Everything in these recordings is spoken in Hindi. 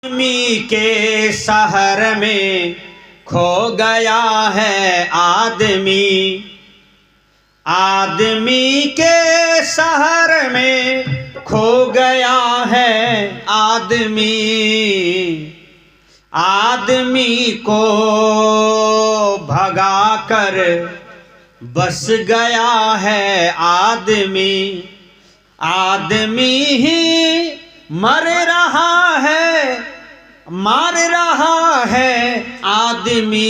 आदमी के शहर में खो गया है आदमी, आदमी के शहर में खो गया है आदमी, आदमी को भगा कर बस गया है आदमी, आदमी ही मर रहा है, मार रहा है आदमी,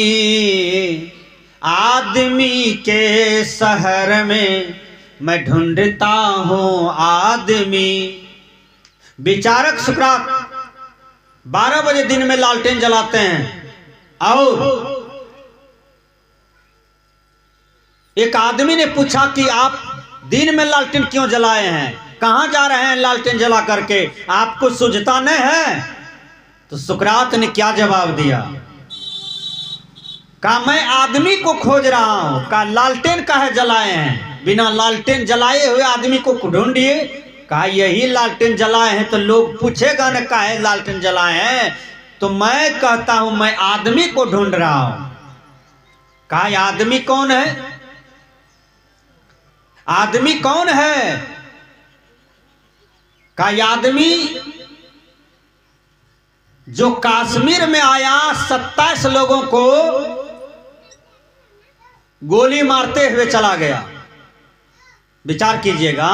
आदमी के शहर में मैं ढूंढता हूँ आदमी। विचारक सुकरात 12 बजे दिन में लालटेन जलाते हैं और एक आदमी ने पूछा कि आप दिन में लालटेन क्यों जलाए हैं, कहां जा रहे हैं लालटेन जला करके, आपको सूझता नहीं है? तो सुकरात ने क्या जवाब दिया? कहा मैं आदमी को खोज रहा हूं। कहा लालटेन काहे जलाए हैं, बिना लालटेन जलाए हुए आदमी को ढूंढिए। कहा यही लालटेन जलाए हैं तो लोग पूछेगा न काहे लालटेन जलाए हैं, तो मैं कहता हूं मैं आदमी को ढूंढ रहा हूं। कहा आदमी कौन है? आदमी कौन है? कहा आदमी जो कश्मीर में आया 27 लोगों को गोली मारते हुए चला गया। विचार कीजिएगा,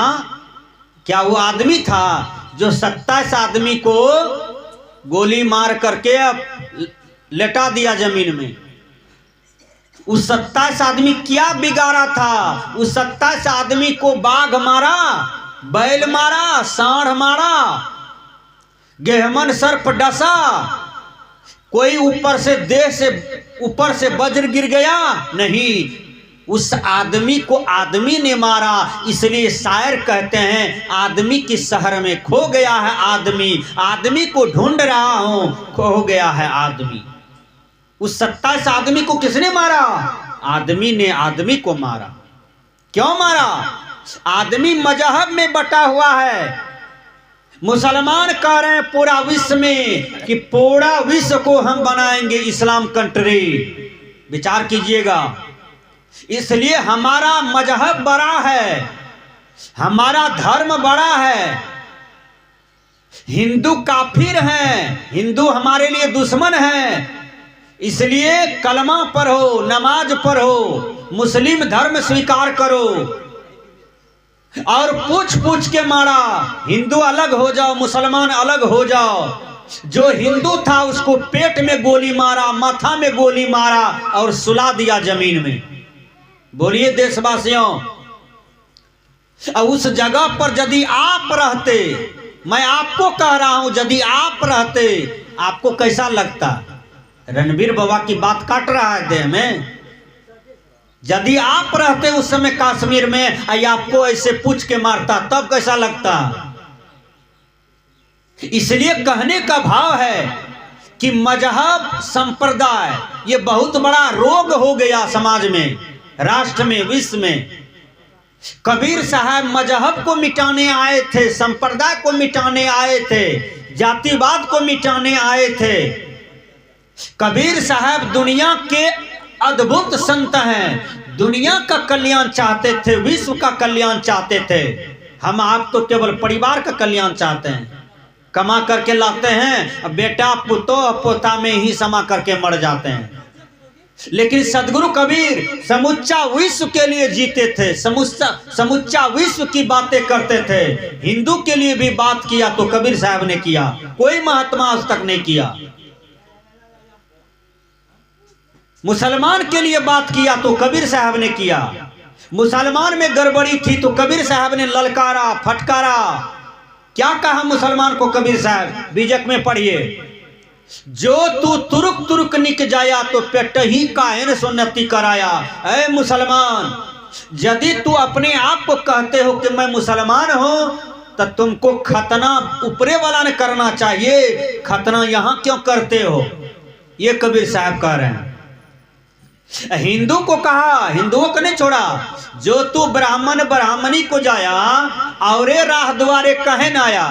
क्या वो आदमी था जो 27 आदमी को गोली मार करके लेटा दिया जमीन में? उस 27 आदमी क्या बिगाड़ा था? उस 27 आदमी को बाघ मारा, बैल मारा, सांड मारा, गेहमन सर्प डसा, कोई ऊपर से देह से ऊपर से वज्र गिर गया नहीं, उस आदमी को आदमी ने मारा। इसलिए शायर कहते हैं आदमी के शहर में खो गया है आदमी, आदमी को ढूंढ रहा हूं, खो गया है आदमी। उस 27 आदमी को किसने मारा? आदमी ने आदमी को मारा। क्यों मारा? आदमी मजहब में बटा हुआ है। मुसलमान कह रहे हैं पूरा विश्व में कि पूरा विश्व को हम बनाएंगे इस्लाम कंट्री। विचार कीजिएगा, इसलिए हमारा मजहब बड़ा है, हमारा धर्म बड़ा है। हिंदू काफिर हैं, हिंदू हमारे लिए दुश्मन हैं, इसलिए कलमा पढ़ो, नमाज पढ़ो, मुस्लिम धर्म स्वीकार करो। और पूछ पूछ के मारा, हिंदू अलग हो जाओ, मुसलमान अलग हो जाओ। जो हिंदू था उसको पेट में गोली मारा, माथा में गोली मारा और सुला दिया जमीन में। बोलिए देशवासियों, उस जगह पर यदि आप रहते, मैं आपको कह रहा हूं यदि आप रहते, आपको कैसा लगता? रणबीर बाबा की बात काट रहा है देह में। यदि आप रहते उस समय कश्मीर में, आपको ऐसे पूछ के मारता, तब कैसा लगता? इसलिए कहने का भाव है कि मजहब संप्रदाय ये बहुत बड़ा रोग हो गया समाज में, राष्ट्र में, विश्व में। कबीर साहब मजहब को मिटाने आए थे, संप्रदाय को मिटाने आए थे, जातिवाद को मिटाने आए थे। कबीर साहब दुनिया के अद्भुत संत हैं, दुनिया का कल्याण चाहते थे, विश्व का कल्याण चाहते थे। हम आप तो केवल परिवार का कल्याण चाहते हैं, कमा करके लाते हैं, बेटा पुतो पोता में ही समा करके मर जाते हैं। लेकिन सदगुरु कबीर समूचा विश्व के लिए जीते थे, समूचा विश्व की बातें करते थे। हिंदू के लिए भी बात किया तो कबीर साहब ने किया, कोई महात्मा आज तक नहीं किया। मुसलमान के लिए बात किया तो कबीर साहब ने किया। मुसलमान में गड़बड़ी थी तो कबीर साहब ने ललकारा, फटकारा। क्या कहा मुसलमान को कबीर साहब? बीजक में पढ़िए, जो तू तुरुक तुरुक निक जाया तो पेट ही काहे सुन्नति कराया। ऐ मुसलमान, यदि तू अपने आप को कहते हो कि मैं मुसलमान हूं, तो तुमको खतना ऊपरे वाला ने करना चाहिए, खतना यहां क्यों करते हो? ये कबीर साहब कह रहे हैं। हिंदू को कहा, हिंदुओं को नहीं छोड़ा, जो तू ब्राह्मण ब्राह्मणी को जाया और राह द्वारे कहे न आया।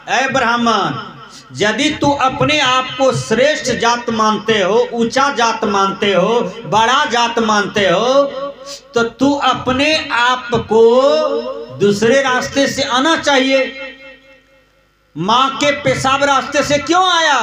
ऐ ब्राह्मण, यदि तू अपने आप को श्रेष्ठ जात मानते हो, ऊंचा जात मानते हो, बड़ा जात मानते हो, तो तू अपने आप को दूसरे रास्ते से आना चाहिए। मां के पेशाब रास्ते से क्यों आया?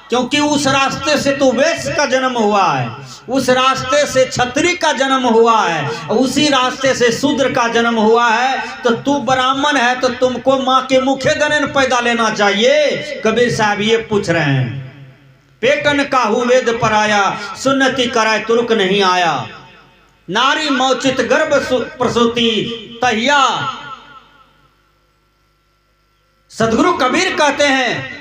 क्योंकि उस रास्ते से तो वैश्य का जन्म हुआ है, उस रास्ते से क्षत्रिय का जन्म हुआ है, उसी रास्ते से शूद्र का जन्म हुआ है। तो तू ब्राह्मण है तो तुमको मां के मुखे गणन पैदा लेना चाहिए। कबीर साहब ये पूछ रहे हैं। पेटन काहू वेद पर आया, सुन्नति कराए तुर्क नहीं आया। नारी मौचित गर्भ प्रसूति तहिया। सदगुरु कबीर कहते हैं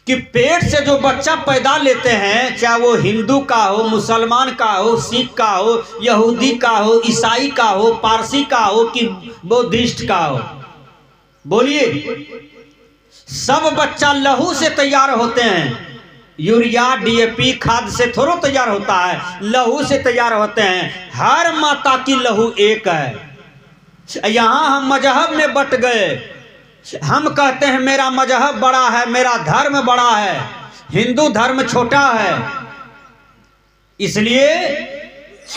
कि पेट से जो बच्चा पैदा लेते हैं, चाहे वो हिंदू का हो, मुसलमान का हो, सिख का हो, यहूदी का हो, ईसाई का हो, पारसी का हो कि बौद्धिस्ट का हो, बोलिए, सब बच्चा लहू से तैयार होते हैं। यूरिया डीएपी खाद से थोड़ा तैयार होता है, लहू से तैयार होते हैं। हर माता की लहू एक है। यहां हम मजहब में बट गए। हम कहते हैं मेरा मजहब बड़ा है, मेरा धर्म बड़ा है, हिंदू धर्म छोटा है, इसलिए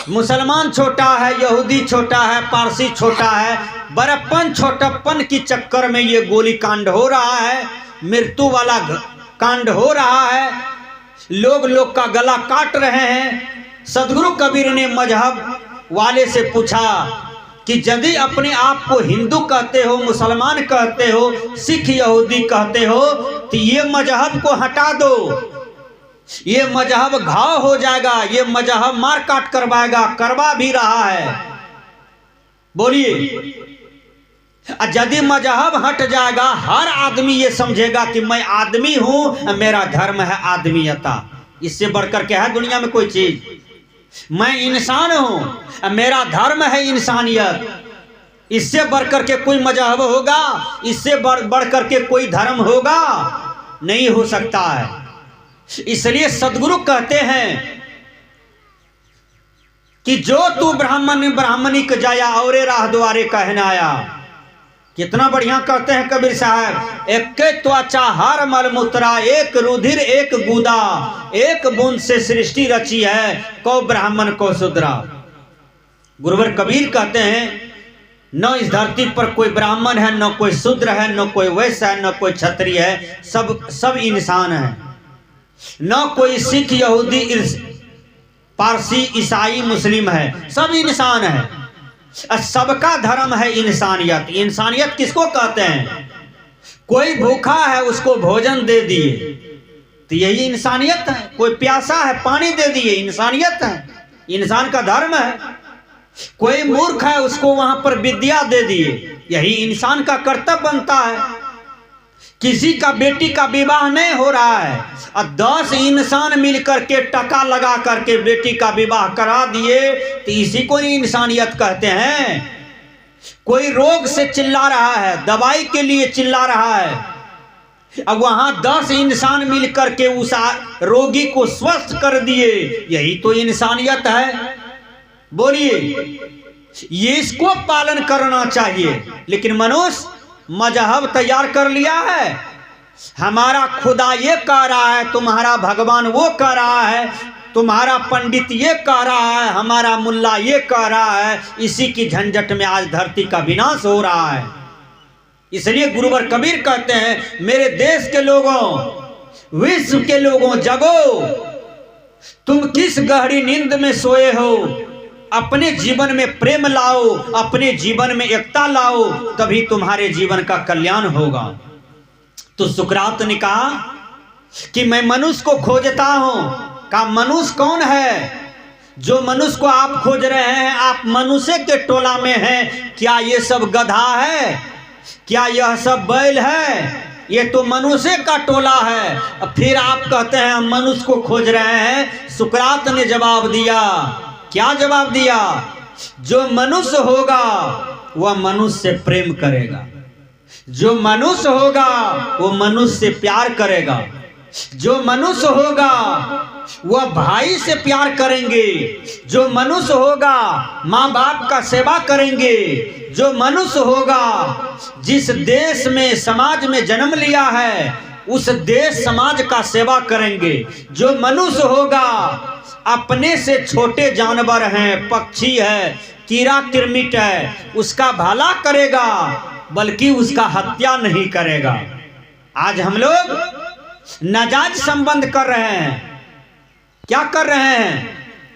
मुसलमान छोटा है, यहूदी छोटा है, पारसी छोटा है। बड़प्पन छोटप्पन की चक्कर में ये गोली कांड हो रहा है, मृत्यु वाला कांड हो रहा है, लोग का गला काट रहे हैं। सदगुरु कबीर ने मजहब वाले से पूछा कि यदि अपने आप को हिंदू कहते हो, मुसलमान कहते हो, सिख यहूदी कहते हो, तो ये मजहब को हटा दो। ये मजहब घाव हो जाएगा, ये मजहब मार काट करवाएगा, करवा भी रहा है। बोलिए, यदि मजहब हट जाएगा, हर आदमी ये समझेगा कि मैं आदमी हूं, मेरा धर्म है आदमीयता। इससे बढ़कर क्या है दुनिया में कोई चीज? मैं इंसान हूं, मेरा धर्म है इंसानियत। इससे बढ़कर के कोई मजहब होगा? इससे बढ़कर के कोई धर्म होगा? नहीं हो सकता है। इसलिए सदगुरु कहते हैं कि जो तू ब्राह्मणिक जाया औरे राह द्वारे कहनाया। कितना बढ़िया कहते हैं कबीर साहब। एक त्वचा हर मलमूत्रा, एक रुधिर एक गुदा, एक बूंद से सृष्टि रची है, को ब्राह्मण को शूद्रा। गुरुवर कबीर कहते हैं न इस धरती पर कोई ब्राह्मण है, न कोई शूद्र है, न कोई वैश्य है, न कोई क्षत्रिय है, सब इंसान है। न कोई सिख यहूदी पारसी ईसाई मुस्लिम है, सब इंसान है। सबका धर्म है इंसानियत। इंसानियत किसको कहते हैं? कोई भूखा है उसको भोजन दे दिए, तो यही इंसानियत है। कोई प्यासा है पानी दे दिए, इंसानियत है, इंसान का धर्म है। कोई मूर्ख है उसको वहां पर विद्या दे दिए, यही इंसान का कर्तव्य बनता है। किसी का बेटी का विवाह नहीं हो रहा है और 10 इंसान मिलकर के टका लगा करके बेटी का विवाह करा दिए, तो इसी को नहीं इंसानियत कहते हैं। कोई रोग से चिल्ला रहा है, दवाई के लिए चिल्ला रहा है, अब वहां 10 इंसान मिलकर के उस रोगी को स्वस्थ कर दिए, यही तो इंसानियत है। बोलिए, ये इसको पालन करना चाहिए। लेकिन मनुष्य मजहब तैयार कर लिया है। हमारा खुदा ये कह रहा है, तुम्हारा भगवान वो कह रहा है, तुम्हारा पंडित ये कह रहा है, हमारा मुल्ला ये कह रहा है। इसी की झंझट में आज धरती का विनाश हो रहा है। इसलिए गुरुवर कबीर कहते हैं, मेरे देश के लोगों, विश्व के लोगों, जगो, तुम किस गहरी नींद में सोए हो। अपने जीवन में प्रेम लाओ, अपने जीवन में एकता लाओ, तभी तुम्हारे जीवन का कल्याण होगा। तो सुकरात ने कहा कि मैं मनुष्य को खोजता हूं। कहा मनुष्य कौन है? जो मनुष्य को आप खोज रहे हैं, आप मनुष्य के टोला में हैं। क्या ये सब गधा है? क्या यह सब बैल है? ये तो मनुष्य का टोला है। फिर आप कहते हैं हम मनुष्य को खोज रहे हैं। सुकरात ने जवाब दिया। क्या जवाब दिया? जो मनुष्य होगा वह मनुष्य से प्रेम करेगा, जो मनुष्य होगा वो मनुष्य से प्यार करेगा, जो मनुष्य होगा वह भाई से प्यार करेंगे, जो मनुष्य होगा माँ बाप का सेवा करेंगे, जो मनुष्य होगा जिस देश में समाज में जन्म लिया है उस देश समाज का सेवा करेंगे। जो मनुष्य होगा अपने से छोटे जानवर हैं, पक्षी है, कीड़ा किरमिट है, उसका भला करेगा, बल्कि उसका हत्या नहीं करेगा। आज हम लोग नाजायज संबंध कर रहे हैं। क्या कर रहे हैं?